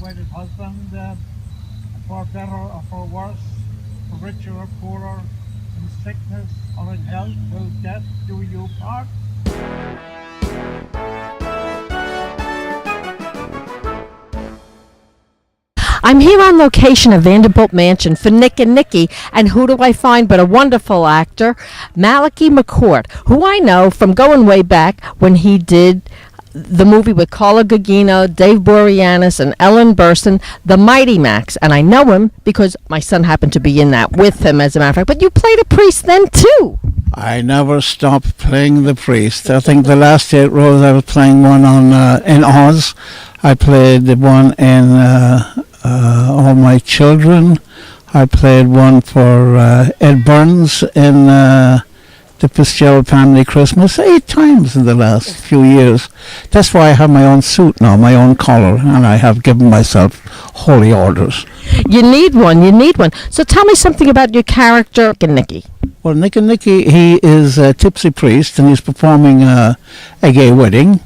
wedded husband, for better or for worse, for richer or poorer, in sickness or in health, till death do you part. I'm here on location at Vanderbilt Mansion for Nick and Nicky, and who do I find but a wonderful actor, MALACHY McCOURT, who I know from going way back when he did the movie with Carla Gugino, Dave Boreanaz, and Ellen Burstyn, The Mighty Max. And I know him because my son happened to be in that with him, as a matter of fact. But you played a priest then, too. I never stopped playing the priest. I think the last 8 roles I was playing one on in Oz. I played the one in All My Children. I played one for Ed Burns in the Fitzgerald Family Christmas 8 times in the last few years. That's why I have my own suit now, my own collar, and I have given myself holy orders. You need one. So tell me something about your character, Nick and Nicky. Well, Nick and Nicky, he is a tipsy priest, and he's performing a gay wedding.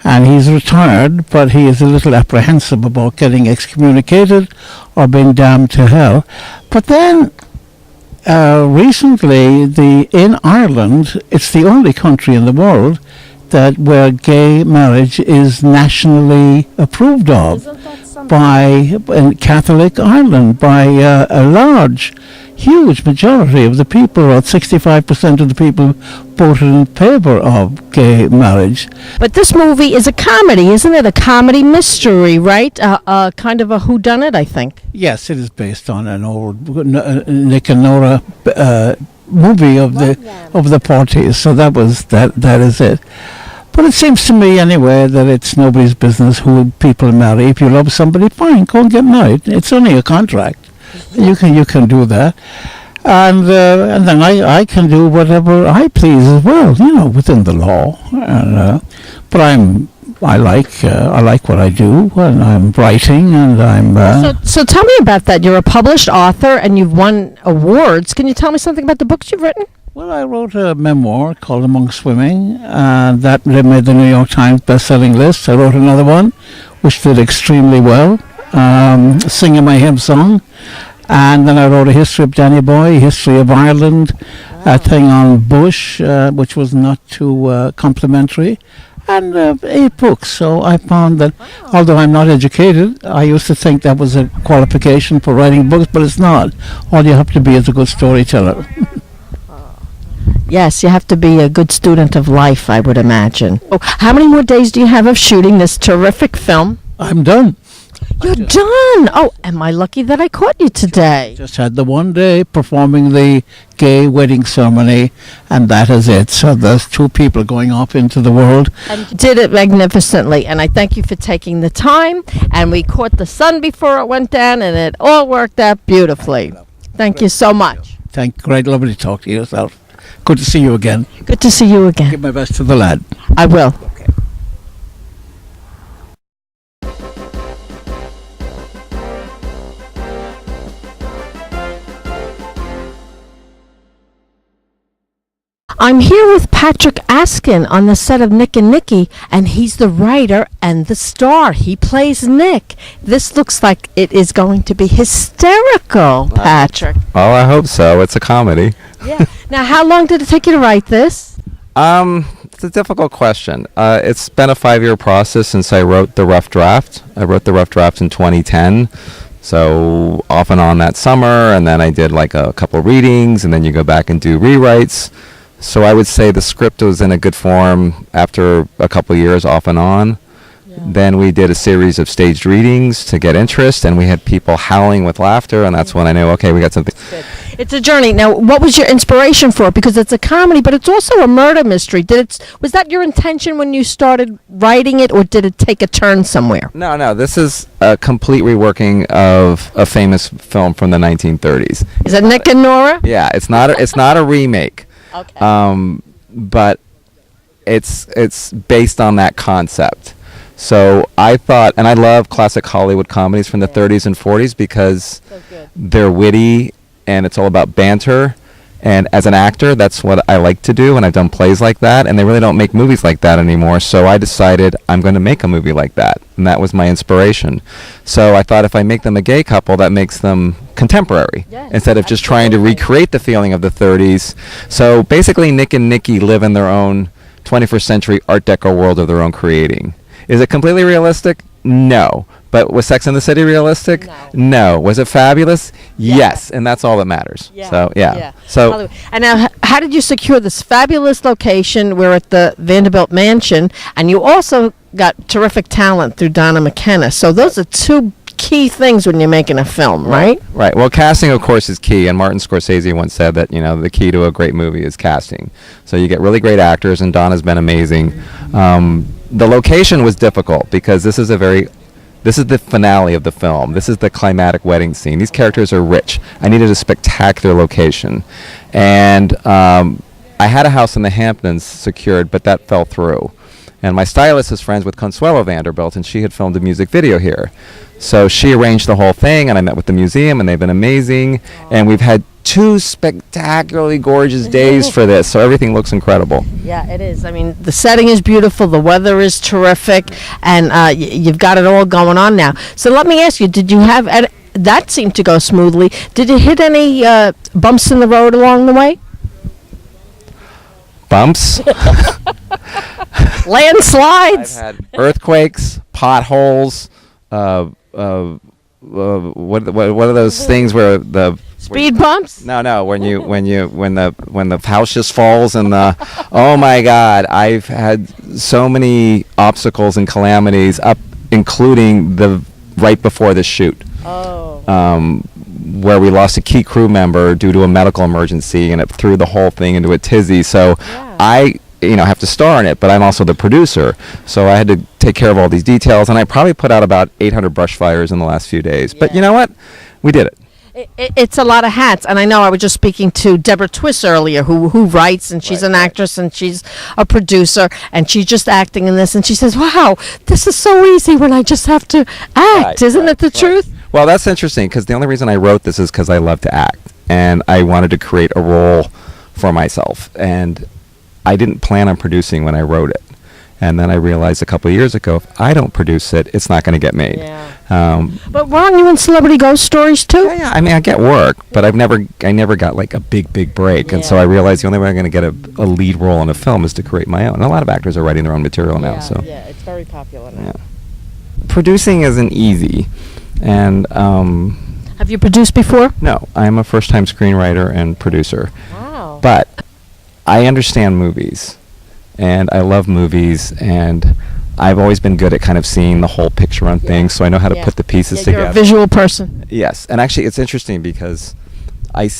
And he's retired, but he is a little apprehensive about getting excommunicated or being damned to hell. But then, recently, in Ireland, it's the only country in the world where gay marriage is nationally approved of in Catholic Ireland by a large, huge majority of the people. About 65% of the people voted in favor of gay marriage. But this movie is a comedy, isn't it? A comedy mystery, right? Kind of a whodunit, I think. Yes, it is based on an old Nick and Nora movie of the 40s. So that is it. But it seems to me anyway that it's nobody's business who people marry. If you love somebody, fine, go and get married. It's only a contract. You can do that. And then I can do whatever I please as well, within the law. But I like what I do, and I'm writing, and I'm. So tell me about that. You're a published author, and you've won awards. Can you tell me something about the books you've written? Well, I wrote a memoir called Among Swimming, and that made the New York Times best-selling list. I wrote another one, which did extremely well, singing my hymn song. And then I wrote a history of Danny Boy, history of Ireland, a thing on Bush, which was not too complimentary, and 8 books. So I found that, although I'm not educated, I used to think that was a qualification for writing books, but it's not. All you have to be is a good storyteller. Yes, you have to be a good student of life, I would imagine. Oh, how many more days do you have of shooting this terrific film? I'm done. You're done. Oh, am I lucky that I caught you today? Just had the one day performing the gay wedding ceremony, and that is it. So there's 2 people going off into the world. And you did it magnificently, and I thank you for taking the time. And we caught the sun before it went down, and it all worked out beautifully. Thank you so much. Great, lovely to talk to yourself. Good to see you again. Good to see you again. Give my best to the lad. I will. I'm here with Patrick Askin on the set of Nick and Nicky, and he's the writer and the star. He plays Nick. This looks like it is going to be hysterical, Patrick. Oh, I hope so. It's a comedy. Yeah. Now, how long did it take you to write this? It's a difficult question. It's been a 5-year process since I wrote the rough draft. I wrote the rough draft in 2010. So off and on that summer, and then I did like a couple readings, and then you go back and do rewrites. So I would say the script was in a good form after a couple years off and on. Yeah. Then we did a series of staged readings to get interest, and we had people howling with laughter, and that's when I knew, okay, we got something. It's a journey. Now, what was your inspiration for it? Because it's a comedy, but it's also a murder mystery. Was that your intention when you started writing it, or did it take a turn somewhere? No. This is a complete reworking of a famous film from the 1930s. Is it Nick and Nora? Yeah, it's not a remake. Okay. But it's based on that concept. So I thought, and I love classic Hollywood comedies from the 30s and 40s because they're witty and it's all about banter. And as an actor, that's what I like to do, and I've done plays like that, and they really don't make movies like that anymore. So I decided I'm going to make a movie like that, and that was my inspiration. So I thought if I make them a gay couple, that makes them contemporary, Yes, instead of just trying to absolutely. recreate the feeling of the 30s. So basically, Nick and Nicky live in their own 21st century Art Deco world of their own creating. Is it completely realistic? No. But was Sex and the City realistic? No. Was it fabulous? Yes. And that's all that matters. So, yeah. So, And now, how did you secure this fabulous location? We're at the Vanderbilt Mansion, and you also got terrific talent through Donna McKenna. So those are two key things when you're making a film, right? right. Well, casting, of course, is key. And Martin Scorsese once said that, the key to a great movie is casting. So you get really great actors, and Donna's been amazing. The location was difficult because this is the finale of the film. This is the climatic wedding scene. These characters are rich. I needed a spectacular location. And I had a house in the Hamptons secured, but that fell through. And my stylist is friends with Consuelo Vanderbilt, and she had filmed a music video here. So she arranged the whole thing, and I met with the museum, and they've been amazing. And we've had 2 spectacularly gorgeous days for this, so everything looks incredible. Yeah, it is. I mean, the setting is beautiful, the weather is terrific, and you've got it all going on now. So let me ask you, did you have, that seemed to go smoothly, did you hit any bumps in the road along the way? Bumps? Landslides? I've had earthquakes, potholes, what are those things where the Speed bumps? No, when the house just falls and oh my God, I've had so many obstacles and calamities including the right before the shoot. Where we lost a key crew member due to a medical emergency, and it threw the whole thing into a tizzy. So I have to star in it, but I'm also the producer. So I had to take care of all these details, and I probably put out about 800 brush fires in the last few days. But you know what? We did it. It's a lot of hats, and I know I was just speaking to DEBORAH TWISS earlier, who writes, and she's an actress, and she's a producer, and she's just acting in this, and she says, "Wow, this is so easy when I just have to act." Isn't it the truth? Well, that's interesting, because the only reason I wrote this is because I love to act, and I wanted to create a role for myself, and I didn't plan on producing when I wrote it. And then I realized a couple of years ago, if I don't produce it, it's not going to get made. But weren't you in Celebrity Ghost Stories too? Yeah. I mean, I get work, but I never got like a big break. And so I realized the only way I'm going to get a lead role in a film is to create my own. And a lot of actors are writing their own material now. So it's very popular now. Producing isn't easy. And Have you produced before? no, I'm a first-time screenwriter and producer. Wow. But I understand movies, and I love movies, and I've always been good at kind of seeing the whole picture on things, so I know how to put the pieces You're together. a visual person. Yes, and actually it's interesting because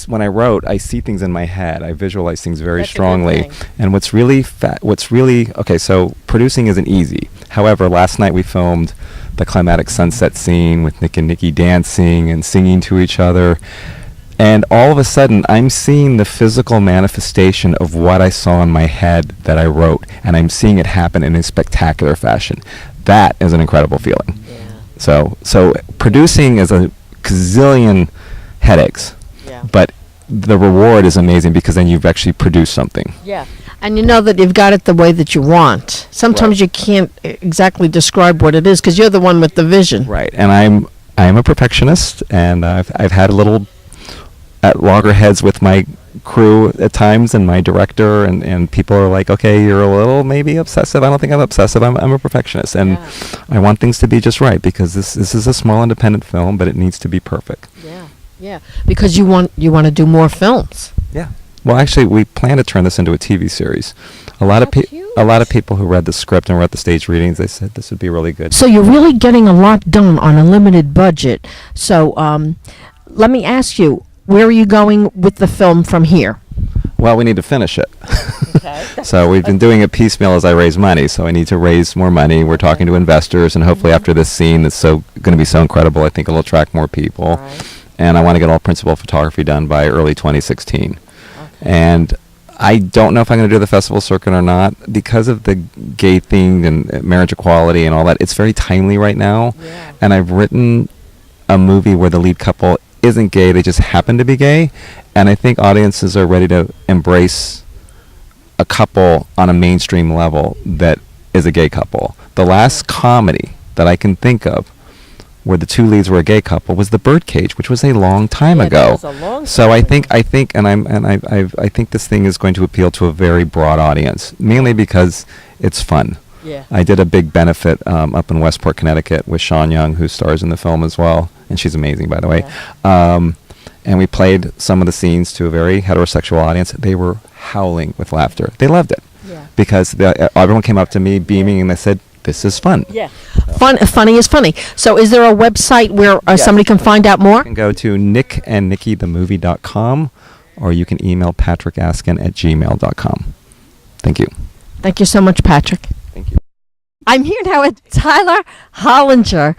when I wrote, I see things in my head. I visualize things very That's a good strongly. thing. And what's really okay, so producing isn't easy. However, last night we filmed the climatic sunset scene with Nick and Nicky dancing and singing to each other. And all of a sudden, I'm seeing the physical manifestation of what I saw in my head that I wrote, and I'm seeing it happen in a spectacular fashion. That is an incredible feeling. So producing is a gazillion headaches, but the reward is amazing because then you've actually produced something. And you know that you've got it the way that you want. Sometimes you can't exactly describe what it is because you're the one with the vision. Right, and I'm a perfectionist, and I've had a little at loggerheads with my crew at times, and my director, and people are like, okay, you're a little maybe obsessive. I don't think I'm obsessive. I'm a perfectionist, and I want things to be just right because this is a small independent film, but it needs to be perfect. Because you want to do more films. Well, actually, we plan to turn this into a TV series. A lot of people who read the script and read the stage readings, they said this would be really good. So you're really getting a lot done on a limited budget. So let me ask you, where are you going with the film from here? Well, we need to finish it. So we've been doing it piecemeal as I raise money. So I need to raise more money. We're talking to investors, and hopefully after this scene that's going to be so incredible, I think it'll attract more people. And I want to get all principal photography done by early 2016. And I don't know if I'm going to do the festival circuit or not because of the gay thing and marriage equality and all that. It's very timely right now. And I've written a movie where the lead couple isn't gay, they just happen to be gay. And I think audiences are ready to embrace a couple on a mainstream level that is a gay couple. The last comedy that I can think of where the two leads were a gay couple was The Birdcage, which was a long time ago. That was a long So time I ago. think, I think this thing is going to appeal to a very broad audience, mainly because it's fun. Yeah. I did a big benefit up in Westport, Connecticut, with Sean Young, who stars in the film as well, and she's amazing, by the way. And we played some of the scenes to a very heterosexual audience. They were howling with laughter. They loved it Yeah. because everyone came up to me beaming and they said, "This is fun." Yeah. Funny is funny. So is there a website where somebody can find out more? You can go to nickandnickythemovie.com, or you can email patrickaskin@gmail.com. Thank you. Thank you so much, Patrick. Thank you. I'm here now with Tyler Hollinger,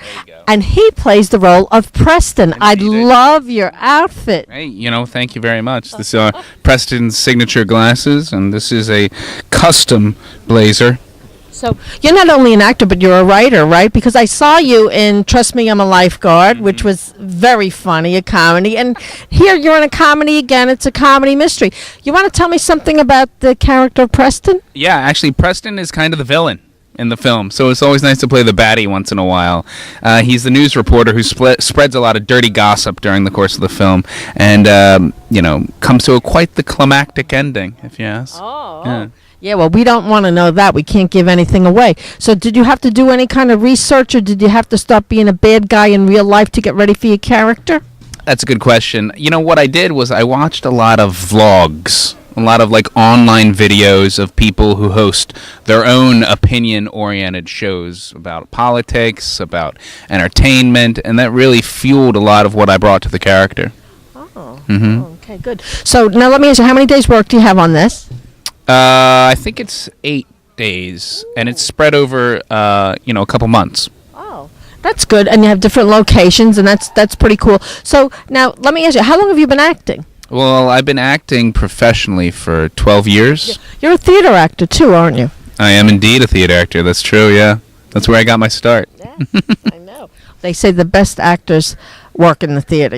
and he plays the role of Preston. I Indeed. love your outfit. Hey, thank you very much. This is Preston's signature glasses, and this is a custom blazer. So you're not only an actor, but you're a writer, right? Because I saw you in Trust Me, I'm a Lifeguard, which was very funny, a comedy. And here you're in a comedy again. It's a comedy mystery. You want to tell me something about the character of Preston? Yeah, actually, Preston is kind of the villain in the film, so it's always nice to play the baddie once in a while. He's the news reporter who spreads a lot of dirty gossip during the course of the film, and comes to quite the climactic ending, if you ask. Yeah, well, we don't want to know that. We can't give anything away. So did you have to do any kind of research, or did you have to stop being a bad guy in real life to get ready for your character? That's a good question. What I did was I watched a lot of vlogs, a lot of online videos of people who host their own opinion-oriented shows about politics, about entertainment, and that really fueled a lot of what I brought to the character. Okay, good. So now let me ask you, how many days' work do you have on this? I think it's 8 days, and it's spread over, a couple months. Oh, that's good. And you have different locations, and that's pretty cool. So now let me ask you, how long have you been acting? Well, I've been acting professionally for 12 years. You're a theater actor too, aren't you? I am indeed a theater actor. That's true, yeah. That's where I got my start. Yeah, I know. They say the best actors work in the theater,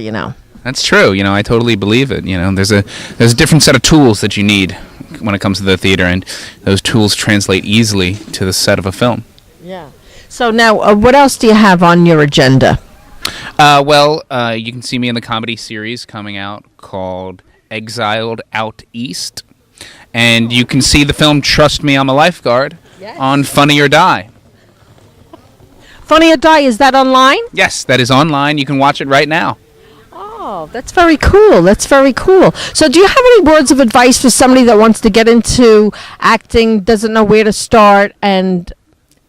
That's true. I totally believe it. There's a different set of tools that you need when it comes to the theater, and those tools translate easily to the set of a film. Yeah. So now, what else do you have on your agenda? You can see me in the comedy series coming out called Exiled Out East, and you can see the film Trust Me, I'm a Lifeguard on Funny or Die. Funny or Die, is that online? Yes, that is online. You can watch it right now. Oh, that's very cool. That's very cool. So do you have any words of advice for somebody that wants to get into acting, doesn't know where to start, and,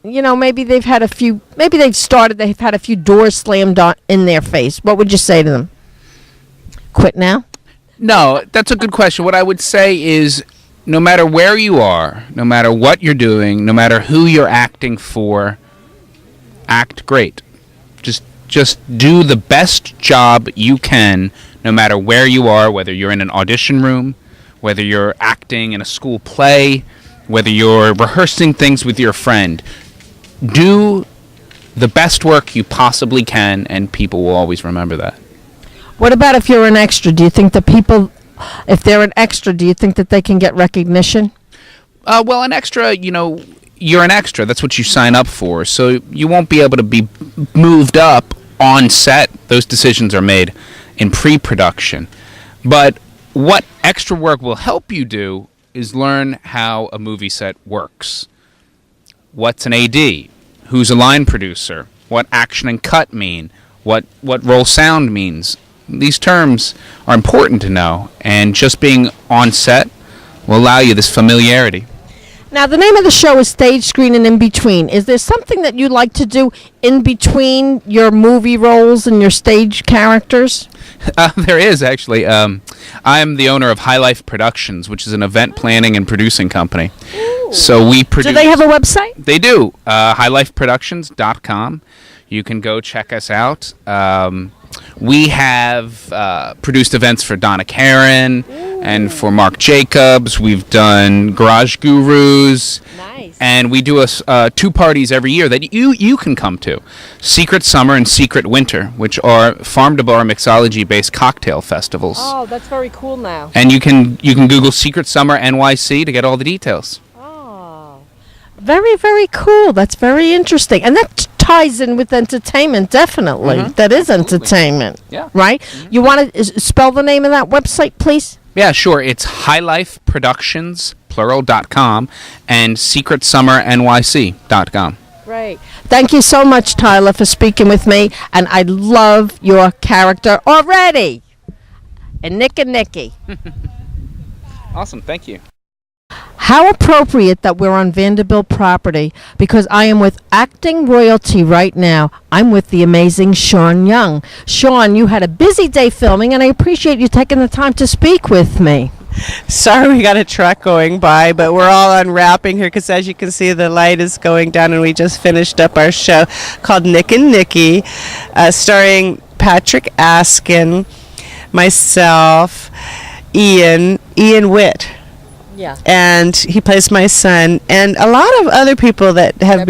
maybe they've had they've had a few doors slammed in their face? What would you say to them? Quit now? No, that's a good question. What I would say is no matter where you are, no matter what you're doing, no matter who you're acting for, act great. Just do the best job you can, no matter where you are, whether you're in an audition room, whether you're acting in a school play, whether you're rehearsing things with your friend. Do the best work you possibly can, and people will always remember that. What about if you're an extra? Do you think that people, if they're an extra, do you think that they can get recognition? Well, an extra, you're an extra. That's what you sign up for. So you won't be able to be moved up on set. Those decisions are made in pre-production. But what extra work will help you do is learn how a movie set works. What's an AD? Who's a line producer? What action and cut mean? What roll sound means? These terms are important to know, and just being on set will allow you this familiarity. Now, the name of the show is Stage, Screen, and In Between. Is there something that you like to do in between your movie roles and your stage characters? There is, actually. I'm the owner of High Life Productions, which is an event planning and producing company. Ooh. So we produce... Do they have a website? They do. HighLifeProductions.com. You can go check us out. We have produced events for Donna Karen and for Marc Jacobs. We've done Garage Gurus. Nice. And we do 2 parties every year that you can come to. Secret Summer and Secret Winter, which are farm-to-bar mixology-based cocktail festivals. Oh, that's very cool now. And you can Google Secret Summer NYC to get all the details. Oh, very, very cool. That's very interesting. And that ties in with entertainment, definitely. That is entertainment. Yeah. Right? You want to spell the name of that website, please? Yeah, sure. It's highlifeproductions.com and secretsummernyc.com. Great. Thank you so much, Tyler, for speaking with me. And I love your character already. And Nick and Nicky. Awesome. Thank you. How appropriate that we're on Vanderbilt property, because I am with acting royalty right now. I'm with the amazing Sean Young. Sean, you had a busy day filming, and I appreciate you taking the time to speak with me. Sorry we got a truck going by, but we're all unwrapping here because, as you can see, the light is going down, and we just finished up our show called Nick and Nicky, starring Patrick Askin, myself, Ian Witt. Yeah. And he plays my son, and a lot of other people that have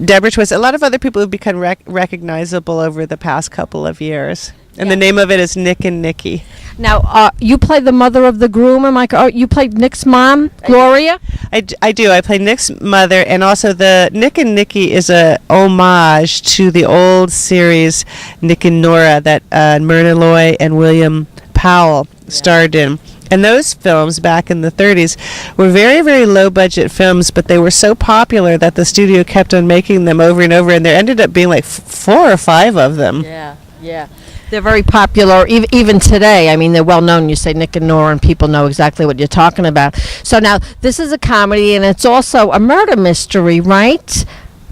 Deborah Twist. A lot of other people have become recognizable over the past couple of years. And the name of it is Nick and Nicky. Now, you play the mother of the groom, you played Nick's mom, Gloria? I do. I play Nick's mother, and also the Nick and Nicky is a homage to the old series Nick and Nora that Myrna Loy and William Powell starred in. And those films back in the 30s were very, very low-budget films, but they were so popular that the studio kept on making them over and over, and there ended up being like 4 or 5 of them. Yeah. They're very popular, even today. I mean, they're well known. You say Nick and Nora, and people know exactly what you're talking about. So now, this is a comedy, and it's also a murder mystery, right?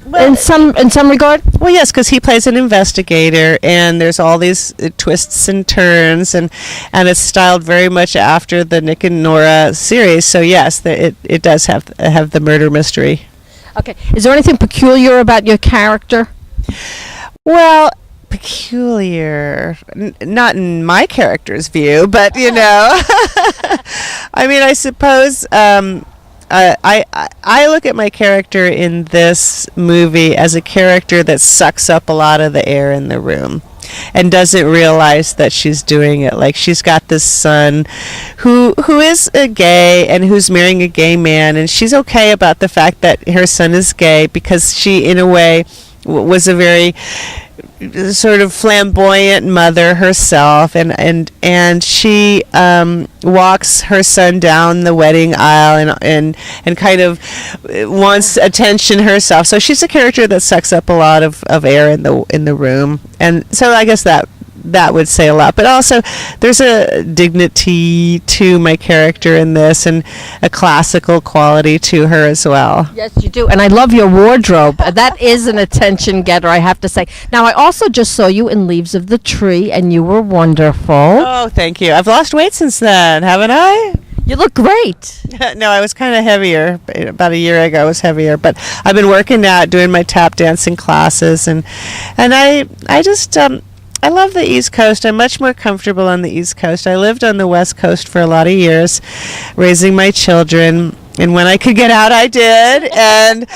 Well, in some regard? Well, yes, because he plays an investigator, and there's all these twists and turns, and it's styled very much after the Nick and Nora series. So yes, it does have the murder mystery. Okay. Is there anything peculiar about your character? Well, peculiar, not in my character's view, but you know, I mean, I suppose. I look at my character in this movie as a character that sucks up a lot of the air in the room and doesn't realize that she's doing it. Like, she's got this son who is a gay and who's marrying a gay man, and she's okay about the fact that her son is gay because she, in a way, was a very sort of flamboyant mother herself, and she walks her son down the wedding aisle and kind of wants attention herself. So she's a character that sucks up a lot of air in the room, and so I guess that would say a lot. But also, there's a dignity to my character in this, and a classical quality to her as well. Yes, you do. And I love your wardrobe. That is an attention getter, I have to say. Now, I also just saw you in Leaves of the Tree, and you were wonderful. Oh, thank you. I've lost weight since then, haven't I? You look great. No, I was kind of heavier. About a year ago, I was heavier. But I've been working out, doing my tap dancing classes, and I just... I love the East Coast. I'm much more comfortable on the East Coast. I lived on the West Coast for a lot of years, raising my children, and when I could get out, I did. And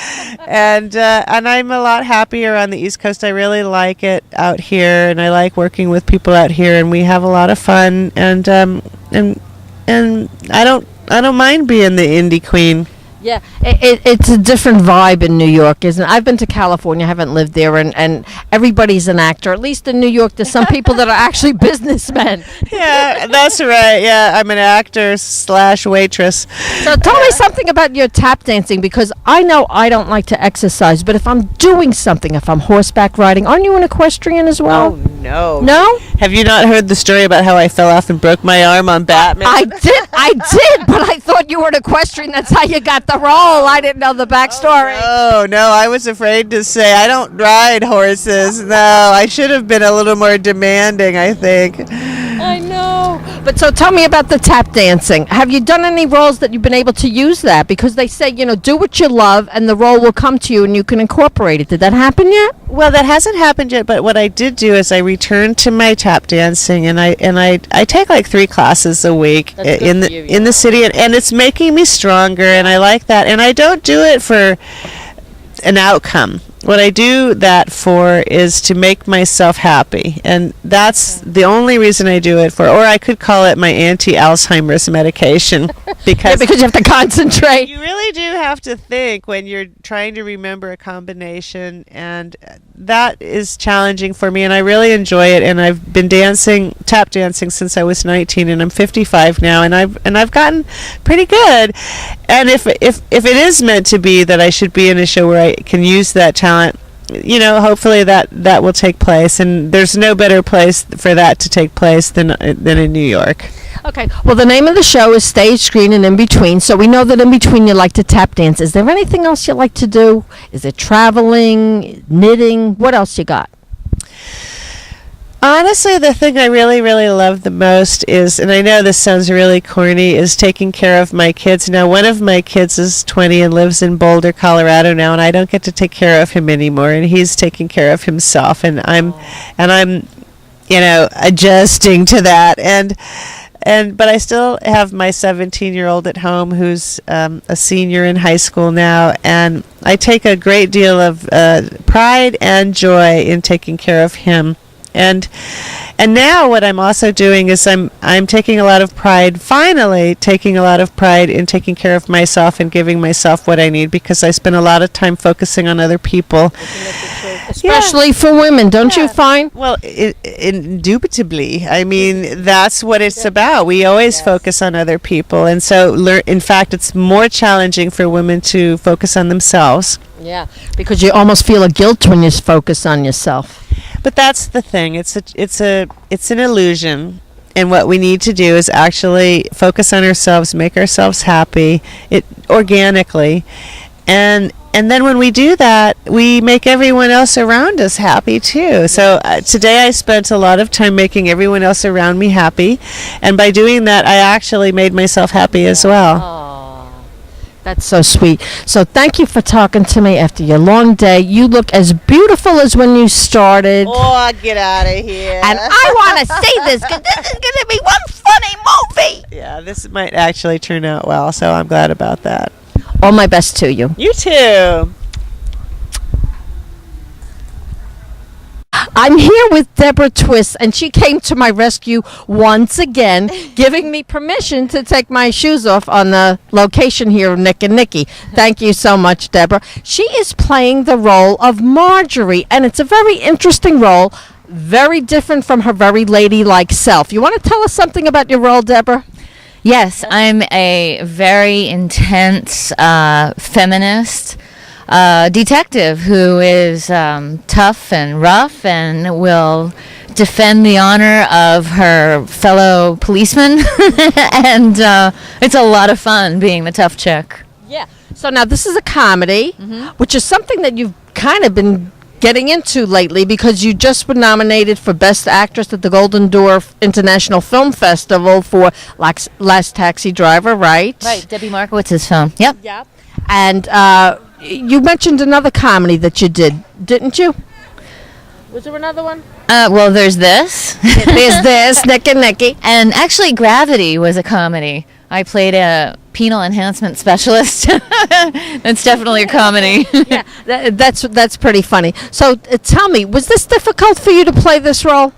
I'm a lot happier on the East Coast. I really like it out here, and I like working with people out here, and we have a lot of fun. And I don't mind being the indie queen. Yeah, it's a different vibe in New York, isn't it? I've been to California, I haven't lived there, and everybody's an actor. At least in New York, there's some people that are actually businessmen. Yeah, that's right. Yeah, I'm an actor / waitress. So tell me something about your tap dancing, because I know I don't like to exercise, but if I'm doing something, if I'm horseback riding, aren't you an equestrian as well? Oh, no. No? Have you not heard the story about how I fell off and broke my arm on Batman? I did, but I thought you were an equestrian. That's how you got the role. I didn't know the backstory. Oh, no, I was afraid to say I don't ride horses. No, I should have been a little more demanding, I think. I know. But so tell me about the tap dancing. Have you done any roles that you've been able to use that? Because they say, do what you love and the role will come to you and you can incorporate it. Did that happen yet? Well, that hasn't happened yet, but what I did do is I returned to my tap dancing, and I take like 3 classes a week in the city, and it's making me stronger, and I like that. And I don't do it for an outcome. What I do that for is to make myself happy, and that's the only reason I do it for. Or I could call it my anti-Alzheimer's medication, because you have to concentrate. you really do have to think when you're trying to remember a combination, and that is challenging for me, and I really enjoy it. And I've been tap dancing since I was 19, and I'm 55 now, and I've gotten pretty good. And if it is meant to be that I should be in a show where I can use that talent, hopefully that will take place, and there's no better place for that to take place than in New York. Okay. Well, the name of the show is Stage, Screen, and In Between. So we know that in between you like to tap dance. Is there anything else you like to do? Is it traveling, knitting? What else you got? Honestly, the thing I really, really love the most is, and I know this sounds really corny, is taking care of my kids. Now, one of my kids is 20 and lives in Boulder, Colorado now, and I don't get to take care of him anymore, and he's taking care of himself, and I'm adjusting to that, but I still have my 17-year-old at home who's a senior in high school now, and I take a great deal of pride and joy in taking care of him. And now what I'm also doing is I'm taking a lot of pride, finally taking a lot of pride in taking care of myself and giving myself what I need, because I spend a lot of time focusing on other people. Especially for women, don't you find? Well, indubitably. I mean, that's what it's about. We always focus on other people. And so, in fact, it's more challenging for women to focus on themselves. Yeah, because you almost feel a guilt when you focus on yourself. But that's the thing. It's an illusion. And what we need to do is actually focus on ourselves, make ourselves happy, organically. And then when we do that, we make everyone else around us happy too. So today I spent a lot of time making everyone else around me happy. And by doing that, I actually made myself happy as well. That's so sweet. So thank you for talking to me after your long day. You look as beautiful as when you started. Oh, get out of here. And I want to see this, because this is going to be one funny movie. Yeah, this might actually turn out well, so I'm glad about that. All my best to you. You too. I'm here with DEBORAH TWISS, and she came to my rescue once again, giving me permission to take my shoes off on the location here of Nick and Nicky. Thank you so much, DEBORAH. She is playing the role of Margery, and it's a very interesting role, very different from her very ladylike self. You want to tell us something about your role, DEBORAH? Yes, I'm a very intense feminist detective who is tough and rough and will defend the honor of her fellow policemen. And it's a lot of fun being the tough chick. Yeah. So now this is a comedy, which is something that you've kind of been getting into lately, because you just were nominated for Best Actress at the Golden Door International Film Festival for Last Taxi Driver, right? Right, Debbie Markowitz's film. Yep. Yep. And you mentioned another comedy that you did, didn't you? Was there another one? Well, there's this. There's this, Nick and Nicky. And actually, Gravity was a comedy. I played a penal enhancement specialist. That's definitely a comedy. Yeah, that's pretty funny. So tell me, was this difficult for you to play this role?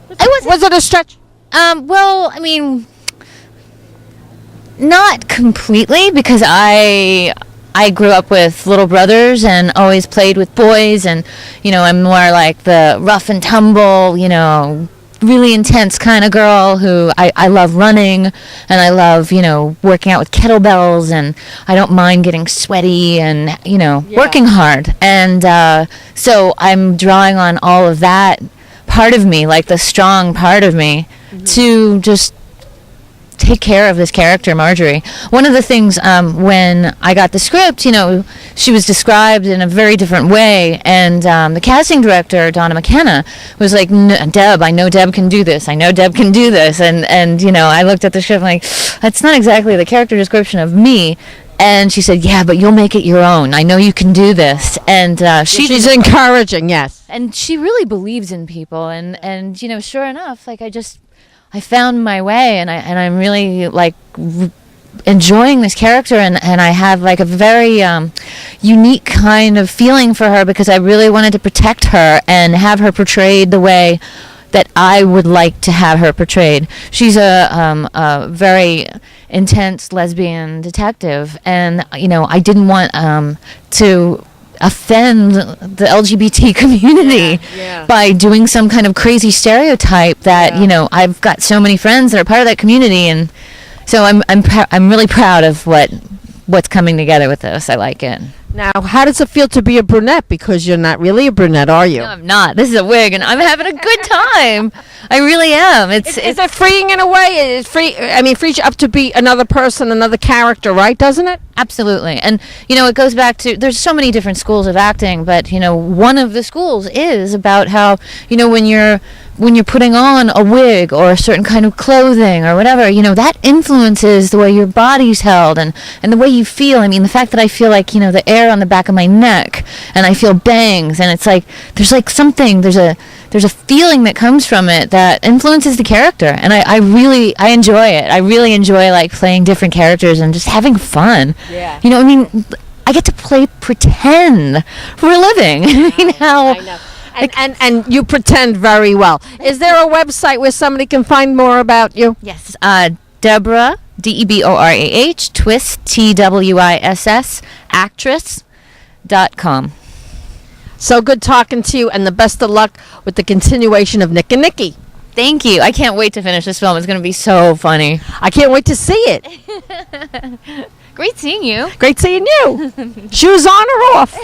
Was it a stretch? Well, I mean, not completely, because I grew up with little brothers and always played with boys, and I'm more like the rough and tumble, really intense kind of girl who I love running, and I love working out with kettlebells, and I don't mind getting sweaty and working hard, and so I'm drawing on all of that part of me, like the strong part of me, to just take care of this character, Margery. One of the things when I got the script, she was described in a very different way, and the casting director, DONNA McKENNA, was like, Deb, I know Deb can do this. I know Deb can do this. And I looked at the script like, that's not exactly the character description of me. And she said, yeah, but you'll make it your own. I know you can do this. And she's encouraging, yes. And she really believes in people. And sure enough, like I found my way, and I'm really like enjoying this character, and I have like a very unique kind of feeling for her, because I really wanted to protect her and have her portrayed the way that I would like to have her portrayed. She's a very intense lesbian detective, and I didn't want to offend the LGBT community by doing some kind of crazy stereotype that I've got so many friends that are part of that community, and so I'm really proud of what's coming together with this. I like it. Now, how does it feel to be a brunette? Because you're not really a brunette, are you? No, I'm not. This is a wig, and I'm having a good time. I really am. Is it freeing in a way? It frees you up to be another person, another character, right? Doesn't it? Absolutely. And, it goes back to, there's so many different schools of acting, but, one of the schools is about how, when you're putting on a wig or a certain kind of clothing or whatever, that influences the way your body's held and the way you feel. I mean, the fact that I feel like, the air on the back of my neck, and I feel bangs, and it's like, there's like something, there's a feeling that comes from it that influences the character, and I enjoy it. I really enjoy like playing different characters and just having fun. Yeah. I get to pretend for a living. I know. And you pretend very well. Is there a website where somebody can find more about you? Yes. Deborah, DEBORAH, Twiss, TWISS, actress.com. So good talking to you, and the best of luck with the continuation of Nick and Nicky. Thank you. I can't wait to finish this film. It's going to be so funny. I can't wait to see it. Great seeing you. Great seeing you. Shoes on or off?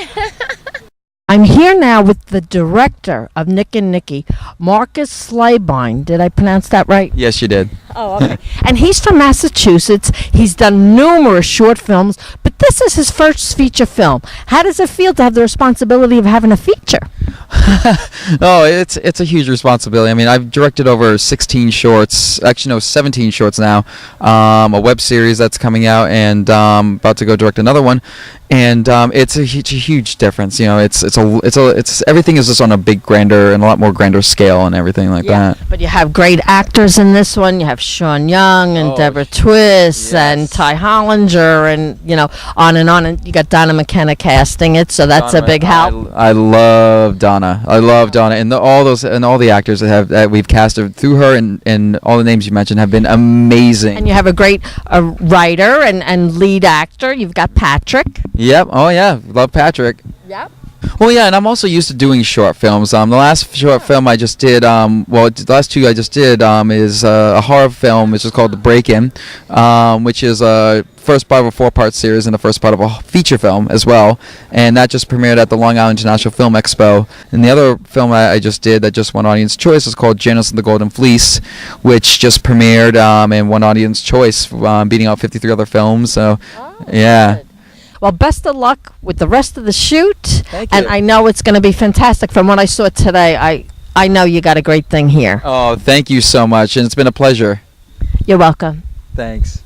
I'm here now with the director of Nick and Nicky, Marcus Slabine. Did I pronounce that right? Yes, you did. Oh, okay. And he's from Massachusetts. He's done numerous short films, but this is his first feature film. How does it feel to have the responsibility of having a feature? Oh, it's a huge responsibility. I mean, I've directed over 16 shorts, actually no, 17 shorts now. A web series that's coming out, and about to go direct another one. And it's a huge difference. It's everything is just on a big, grander and a lot more grander scale and everything like that. But you have great actors in this one. You have Sean Young and Deborah Twiss and Ty Hollinger, and on and on. And you got DONNA McKENNA casting it, so that's a big help. I love Donna. I love Donna, and all the actors that we've casted through her, and all the names you mentioned have been amazing. And you have a great writer and lead actor. You've got Patrick. Yep. Oh yeah, love Patrick. Yep. Well, yeah, and I'm also used to doing short films. The last short film I just did, the last two I just did is a horror film, which is called The Break-In, which is a first part of a 4-part series and the first part of a feature film as well. And that just premiered at the Long Island International Film Expo. And the other film I just did that just won Audience Choice is called Janus and the Golden Fleece, which just premiered and won Audience Choice, beating out 53 other films. So, yeah. Good. Well, best of luck with the rest of the shoot. Thank you. And I know it's going to be fantastic. From what I saw today, I know you got a great thing here. Oh, thank you so much. And it's been a pleasure. You're welcome. Thanks.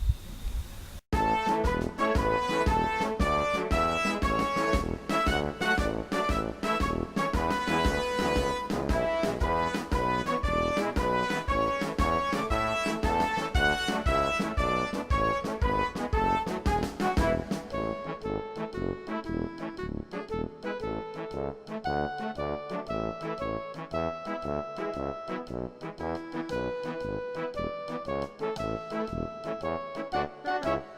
Thank you.